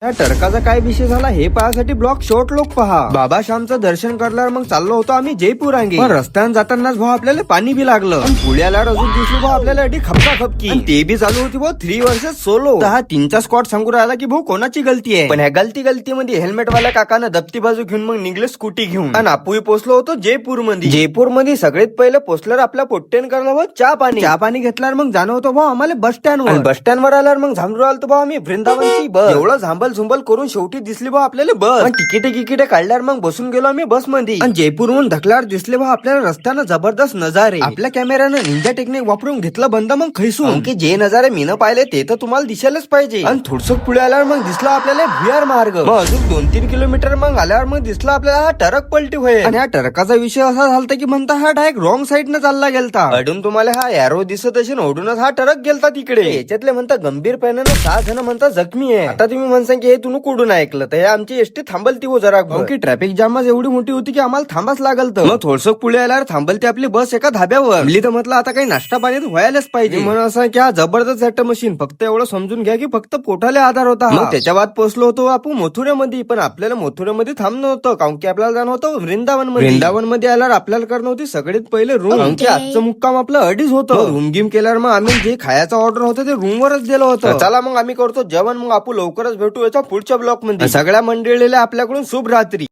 या टरकाचा काय विषय झाला हे पाहण्यासाठी ब्लॉग शॉर्ट लोक पहा. बाबा श्यामचं दर्शन करल्यावर मग चाललो होतो आम्ही जयपूर अंगे. पण रस्त्यानं जातानाच भाऊ आपल्याला पाणी बी लागलं. पुण्याला अजून दिसलो भाऊ आपल्याला अडी खपका खपकी. ते बी चालू होती भाऊ 3 वर्ष सोलो. हा 3चा स्कॉट सांगू राहिला की भाऊ कोणाची गलती आहे. पण ह्या गलती मध्ये हेल्मेट वाल्या काकानं दप्ती बाजू घेऊन मग निघले स्कूटी घेऊन. आणि आपुई पोहोचलो होतो जयपूर मध्ये. जयपूर मध्ये सगळ्यात पहिले पोहोचल्यावर आपल्या पोट्टेन करला भाऊ चहा पाणी घेतल्यावर मग जाणं होतं भाऊ आम्हाला बस स्टँड वर आल्यावर मग झांबरू आलतो भाऊ आम्ही वृंदावनची बस. एवढं झुंबल करून शेवटी दिसली भाऊ आपल्याला बस. तिकीट काढल्यावर मग बसून गेलो आम्ही बस मध्ये. आणि जयपूरहून धकल्यावर दिसले भाऊ आपल्याला रस्त्यानं जबरदस्त नजारे. आपल्या कॅमेऱ्यानं निंजा टेक्निक वापरून घेतलं बंद मग खैसून की जे नजारे मीनं पाहिले ते तर तुम्हाला दिसायलाच पाहिजे. आणि थोडस पुढे आल्यावर मग दिसला आपल्याला भुयार मार्ग. मग अजून 2-3 किलोमीटर मग आल्यावर मग दिसला आपल्याला हा टरक पलटी होईल. आणि या टरकाचा विषय असा झालता की म्हणता हा डायरेक्ट रॉंग साईडनं चालला गेलता. अडून तुम्हाला हा एरो दिसत असेल ओढूनच हा टरक गेलता तिकडे. याच्यातले म्हणता गंभीर पैनानं 6 जण म्हणता जखमी आहे. आता तुम्ही म्हणता की हे तुम्ही कुठून ऐकलं तर हे आमची एसटी थांबलती हो जरा की ट्रॅफिक जाम एवढी मोठी होती की आम्हाला थांबाच लागल. तर मग थोडसं पुढे आल्यावर थांबलती आपली बस एका धाब्यावर. तर म्हटलं आता काही नाश्ता पाणी व्हायलाच पाहिजे. म्हणून असं की हा जबरदस्त ऍक्ट मशीन फक्त एवढं समजून घ्या की फक्त पोटाला आधार होता. मग त्याच्या बाद पोहोचलो होतो आपण मथुरेमध्ये. पण आपल्याला मथुरेमध्ये थांबणं होतं कारण की आपल्याला जाणं होतं वृंदावन मध्ये आल्यावर आपल्याला करणं होती सगळ्यात पहिले रूम. की आजचं मुक्काम आपलं अडीच होतं. रूम गिम केल्यावर मग आम्ही जे खायचं ऑर्डर होतं ते रूम वरच दिलं होतं. चला मग आम्ही करतो जेवण. मग आपण लवकरच भेटू याच्या पुढच्या ब्लॉक मध्ये. सगळ्या मंडळीला आपल्याकडून शुभ रात्री.